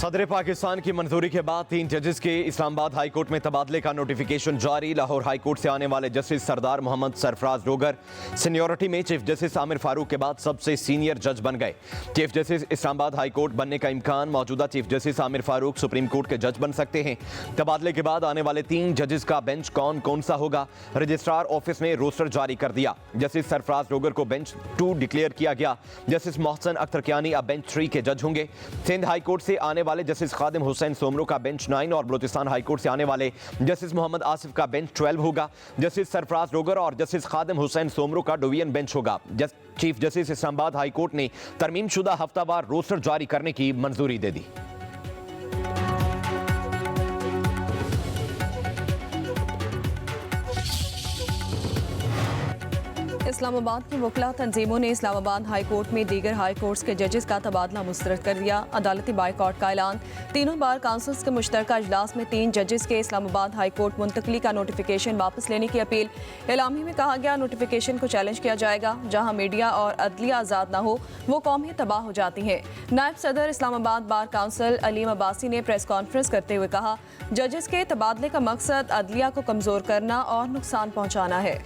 सदर पाकिस्तान की मंजूरी के बाद 3 जजेस के इस्लामाबाद हाई कोर्ट में तबादले का नोटिफिकेशन जारी। लाहौर हाई कोर्ट से आने वाले जस्टिस सरदार मोहम्मद सरफराज डोगर सीनियरिटी में चीफ जस्टिस आमिर फारूक के बाद सबसे सीनियर जज बन गए। Chief justice Islamabad high court बनने का इम्कान, मौजूदा chief justice Aamir Farooq supreme court के जज बन सकते हैं। तबादले के बाद आने वाले 3 जजेस का बेंच कौन कौन सा होगा, रजिस्ट्रार ऑफिस ने रोस्टर जारी कर दिया। जस्टिस सरफराज डोगर को बेंच 2 डिक्लेयर किया गया। जस्टिस मोहसन अख्तर कियानी अब बेंच 3 के जज होंगे। सिंध हाई कोर्ट से आने वाले जस्टिस खादिम हुसैन सोमरो का बेंच 9 और बलूचिस्तान हाई कोर्ट से आने वाले जस्टिस मोहम्मद आसिफ का बेंच 12 होगा। जस्टिस सरफराज डोगर और जस्टिस खादिम हुसैन सोमरो का डिवीजन बेंच होगा। Chief justice Islamabad high court ने तरमीम शुदा हफ्तावार रोस्टर जारी करने की मंजूरी दे दी। इस्लामाबाद की वकला तंजीमों ने इस्लामाबाद हाई कोर्ट में दीगर हाई कोर्ट्स के जजेस का तबादला मुस्तरद कर दिया। अदालती बाइकआउट का ऐलान। तीनों बार काउंसिल्स के मुश्तरका इजलास में 3 जजेस के इस्लामाबाद हाई कोर्ट मुंतकली का नोटिफिकेशन वापस लेने की अपील। एलामी में कहा गया नोटिफिकेशन को चैलेंज किया जाएगा। जहाँ मीडिया और अदलिया आज़ाद न हो वो कौमें तबाह हो जाती हैं। नायब सदर इस्लामाबाद बार काउंसिल अलीम अब्बासी ने प्रेस कॉन्फ्रेंस करते हुए कहा, जजेस के तबादले का मकसद अदलिया को कमज़ोर करना और नुकसान पहुँचाना है।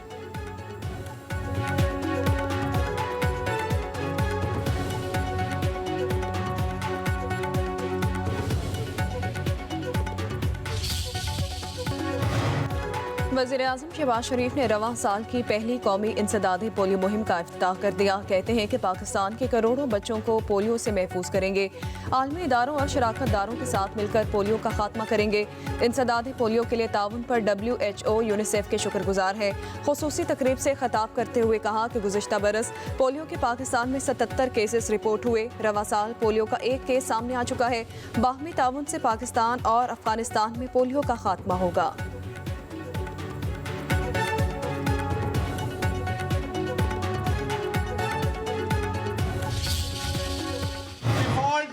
वज़ीर-ए-आज़म शहबाज शरीफ ने रवां साल की पहली कौमी इंसदादी पोलियो मुहिम का इफ्तिताह कर दिया। कहते हैं कि पाकिस्तान के करोड़ों बच्चों को पोलियो से महफूज करेंगे। आलमी इदारों और शराकतदारों के साथ मिलकर पोलियो का खात्मा करेंगे। इंसदादी पोलियो के लिए ताउन पर WHO यूनिसेफ के शुक्रगुजार है। खुसूसी तकरीब से खिताब करते हुए कहा कि गुज़िश्ता बरस पोलियो के पाकिस्तान में 77 केसेस रिपोर्ट हुए। रवां साल पोलियो का 1 केस सामने आ चुका है। बाहमी ताउन से पाकिस्तान और अफगानिस्तान में पोलियो का खात्मा होगा।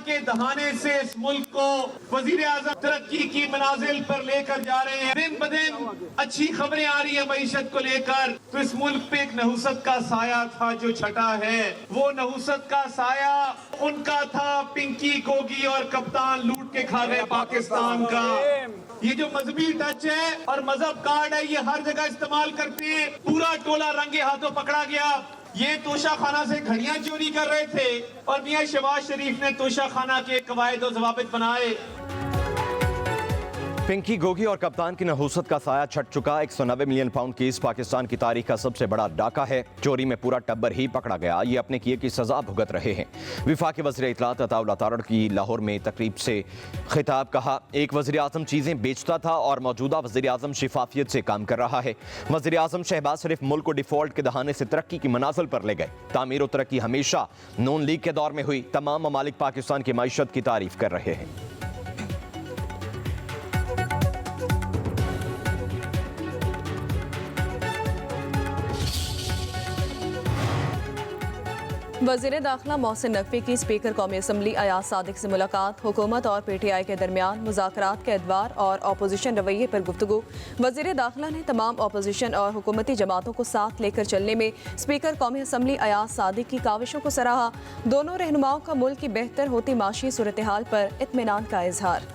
के दहाने से इस मुल्क को वज़ीर-ए-आज़म तरक्की की मनाजिल पर लेकर जा रहे हैं। दिन ब दिन अच्छी खबरें आ रही है मईशत को लेकर। तो इस मुल्क पे एक नहुसत का साया था जो छटा है। वो नहुसत का साया उनका था, पिंकी, गोगी और कप्तान लूट के खा गए पाकिस्तान का। ये जो मजहबी टच है और मजहब कार्ड है, ये हर जगह इस्तेमाल करते हैं। पूरा टोला रंगे हाथों पकड़ा गया। ये तोशा खाना से घड़ियां चोरी कर रहे थे और मियां शहबाज शरीफ ने तोशा खाना के कवायद और ज़वाबित बनाए। पिंकी, गोगी और कप्तान की नहुसत का साया छट चुका। 190 मिलियन पाउंड केस पाकिस्तान की तारीख का सबसे बड़ा डाका है। चोरी में पूरा टब्बर ही पकड़ा गया। ये अपने किए की सजा भुगत रहे हैं। विफाकी वज़ीर इत्तलात अताउल्लाह तारड़ की लाहौर में तकरीब से खिताब। कहा, एक वज़ीर आज़म चीज़ें बेचता था और मौजूदा वज़ीर आज़म शिफाफियत से काम कर रहा है। वज़ीर आज़म शहबाज शरीफ मुल्क को डिफॉल्ट के दहाने से तरक्की की मनाजिल पर ले गए। तामीर और तरक्की हमेशा नून लीग के दौर में हुई। तमाम ममालिक पाकिस्तान की मईशत की तारीफ कर रहे हैं। वज़ीर दाखिला मोहसिन नकवी की स्पीकर कौमी असम्बली अयाज सादिक से मुलाकात। हुकूमत और PTI के दरमियान मुज़ाकरात के अदवार और अपोजिशन रवैये पर गुफ्तगू। वज़ीर दाखिला ने तमाम अपोजिशन और हुकूमती जमातों को साथ लेकर चलने में स्पीकर कौमी असम्बली अयाज सादिक की काविशों को सराहा। दोनों रहनुमाओं का मुल्क की बेहतर होती माशी सूरत हाल पर इत्मीनान का इजहार।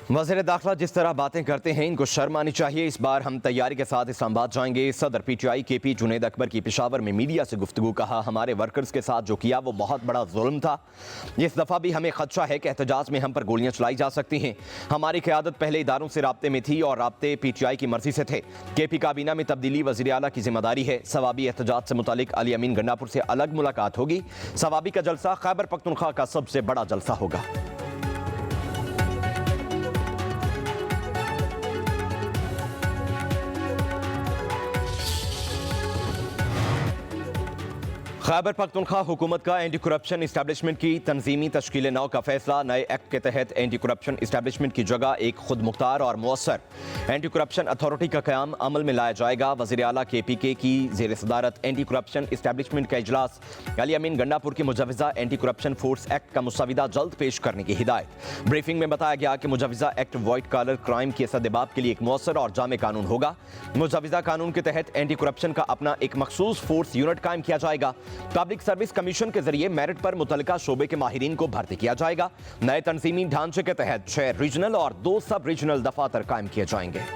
वज़ीर दाखिला जिस तरह बातें करते हैं इनको शर्म आनी चाहिए। इस बार हम तैयारी के साथ इस्लामाबाद जाएंगे। सदर PTI KP जुनैद अकबर की पेशावर में मीडिया से गुफ्तगू। कहा, हमारे वर्कर्स के साथ जो किया वो बहुत बड़ा जुल्म था। इस दफ़ा भी हमें खदशा है कि एहतजाज में हम पर गोलियां चलाई जा सकती हैं। हमारी क़यादत पहले इदारों से राब्ते में थी और राब्ते PTI की मर्जी से थे। KP काबीना में तब्दीली वज़ीर आला की जिम्मेदारी है। सवाबी एहतजाज से मुतालिक अली अमीन गंडापुर से अलग मुलाकात होगी। सवाबी का जलसा खैबर पख्तूनख्वा का सबसे बड़ा जलसा होगा। खैबर पख्तूनख्वा हुकूमत का एंटी करप्शन इस्टेब्लिशमेंट की तंजीमी तश्कील नौ का फैसला। नए एक्ट के तहत एंटी करप्शन इस्टेब्लिशमेंट की जगह एक खुद मुख्तार और मौसर एंटी करप्शन अथॉरिटी का क़याम अमल में लाया जाएगा। वज़ीर आला KPK की ज़ेर सदारत एंटी करप्शन इस्टेब्लिशमेंट का इजलास। अली अमीन गंडापुर की मुजवज़ा एंटी करप्शन फोर्स एक्ट का मुसविदा जल्द पेश करने की हिदायत। ब्रीफिंग में बताया गया कि मुजवज़ा एक्ट वाइट कॉलर क्राइम के सद्देबाब के लिए एक मौसर और जामे कानून होगा। मुजवज़ा कानून के तहत एंटी करप्शन का अपना एक मखसूस फोर्स यूनिट कायम किया जाएगा। पब्लिक सर्विस कमीशन के जरिए मेरिट पर मुतलका शोबे के माहिरीन को भर्ती किया जाएगा। नए तंजीमी ढांचे के तहत 6 रीजनल और 2 सब रीजनल दफातर कायम किए जाएंगे।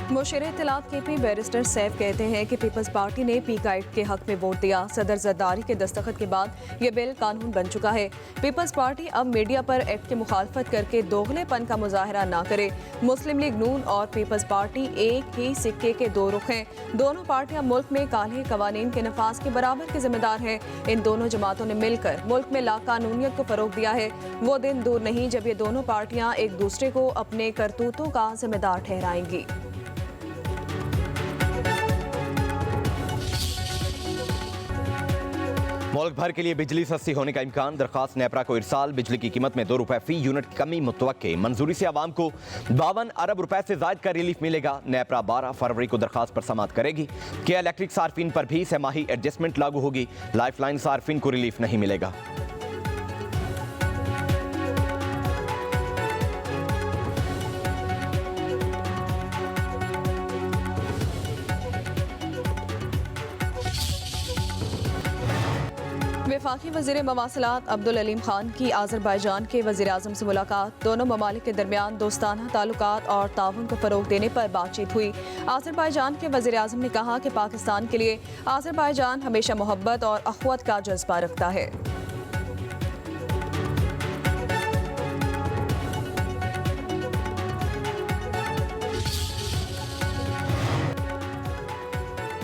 मुशीर इत्तलात KP बैरिस्टर सैफ कहते हैं कि पीपल्स पार्टी ने पीका एक्ट के हक में वोट दिया। सदर जरदारी के दस्तखत के बाद ये बिल कानून बन चुका है। पीपल्स पार्टी अब मीडिया पर एक्ट की मुखालफत करके दोगलेपन का मुजाहरा ना करे। मुस्लिम लीग नून और पीपल्स पार्टी एक ही सिक्के के दो रुख हैं। दोनों पार्टियां मुल्क में काले कवानीन के नफाज के बराबर के जिम्मेदार हैं। इन दोनों जमातों ने मिलकर मुल्क में लाकानूनियत को फरोग दिया है। वो दिन दूर नहीं जब ये दोनों पार्टियां एक दूसरे को अपने करतूतों का जिम्मेदार ठहराएंगी। मुल्क भर के लिए बिजली सस्ती होने का इम्कान। दरखास्त नेपरा को इरसाल। बिजली की कीमत में ₹2 फी यूनिट कमी मुतवक्के। मंजूरी से आवाम को 52 अरब रुपए से ज्यादा का रिलीफ मिलेगा। नेपरा 12 फरवरी को दरखास्त पर समाअत करेगी। के इलेक्ट्रिक सार्फिन पर भी सहमाही एडजस्टमेंट लागू होगी। लाइफलाइन सार्फिन को रिलीफ नहीं मिलेगा। वफाकी वज़ीर मवासिलात अब्दुल अलीम खान की आज़रबाईजान के वज़ीर आज़म से मुलाकात। दोनों ममालिक के दरमियान दोस्ताना ताल्लुकात और ताउन को फ़रोग देने पर बातचीत हुई। आज़रबाईजान के वज़ीर आज़म ने कहा कि पाकिस्तान के लिए आज़रबाईजान हमेशा मोहब्बत और अख़वत का जज्बा रखता है।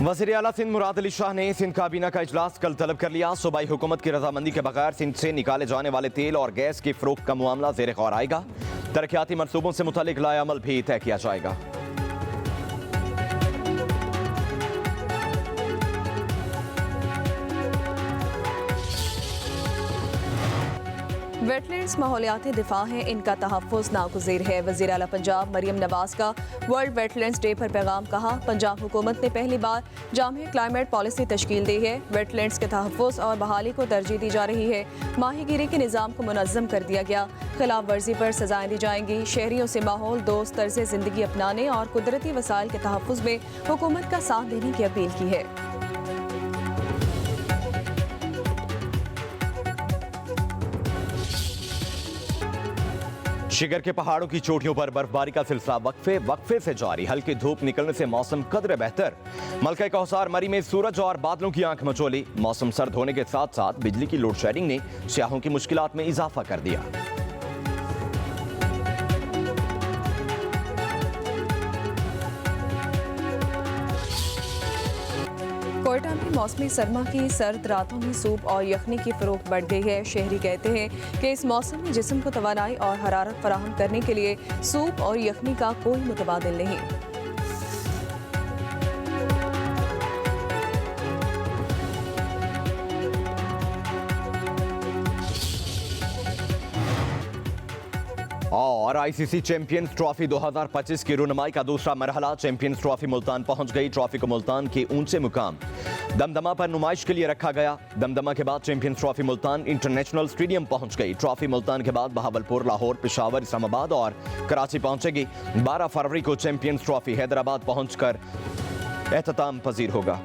वज़ीर आला सिंध मुराद अली शाह ने सिंध काबीना का इजलास कल तलब कर लिया। सूबाई हुकूमत की रजामंदी के बगैर सिंध से निकाले जाने वाले तेल और गैस की फरोख्त का मामला ज़ेर गौर आएगा। तरक्याती मनसूबों से मुतालिक लाएअमल भी तय किया जाएगा। वेटलैंड्स माहौलियाती दिफा हैं, इनका तहफ़्फ़ुज़ नागुज़ीर है। वज़ीर आला पंजाब मरियम नवाज का वर्ल्ड वेटलैंड्स डे पर पैगाम। कहा, पंजाब हुकूमत ने पहली बार जामे क्लाइमेट पॉलिसी तश्कील दी है। वेटलैंड्स के तहफ़्फ़ुज़ और बहाली को तरजीह दी जा रही है। माहीगीरी के निज़ाम को मुनज़्ज़म कर दिया गया। खिलाफ वर्जी पर सजाएं दी जाएंगी। शहरियों से माहौल दोस्त तर्ज़ ज़िंदगी अपनाने और कुदरती वसाइल के तहफ़्फ़ुज़ में हुकूमत का साथ देने की अपील की है। शिगर के पहाड़ों की चोटियों पर बर्फबारी का सिलसिला वक्फे से जारी। हल्की धूप निकलने से मौसम कदरे बेहतर। मलका कौसार मरी में सूरज और बादलों की आंख मचोली। मौसम सर्द होने के साथ साथ बिजली की लोड शेडिंग ने सियाहों की मुश्किलात में इजाफा कर दिया। कोयटा में मौसमी सरमा की सर्द रातों में सूप और यखनी की फरोख्त बढ़ गई है। शहरी कहते हैं कि इस मौसम में जिस्म को तवानाई और हरारत फराहम करने के लिए सूप और यखनी का कोई मुतबादिल नहीं। और ICC चैंपियंस ट्रॉफी 2025 की रुनमाई का दूसरा मरहला। चैंपियंस ट्रॉफी मुल्तान पहुंच गई। ट्रॉफी को मुल्तान के ऊंचे मुकाम दमदमा पर नुमाइश के लिए रखा गया। दमदमा के बाद champions trophy Multan international stadium पहुंच गई। ट्रॉफी मुल्तान के बाद बहावलपुर, लाहौर, पेशावर, इस्लामाबाद और कराची पहुंचेगी। 12 फरवरी को चैंपियंस ट्रॉफी हैदराबाद पहुंचकर एहतमाम पजीर होगा।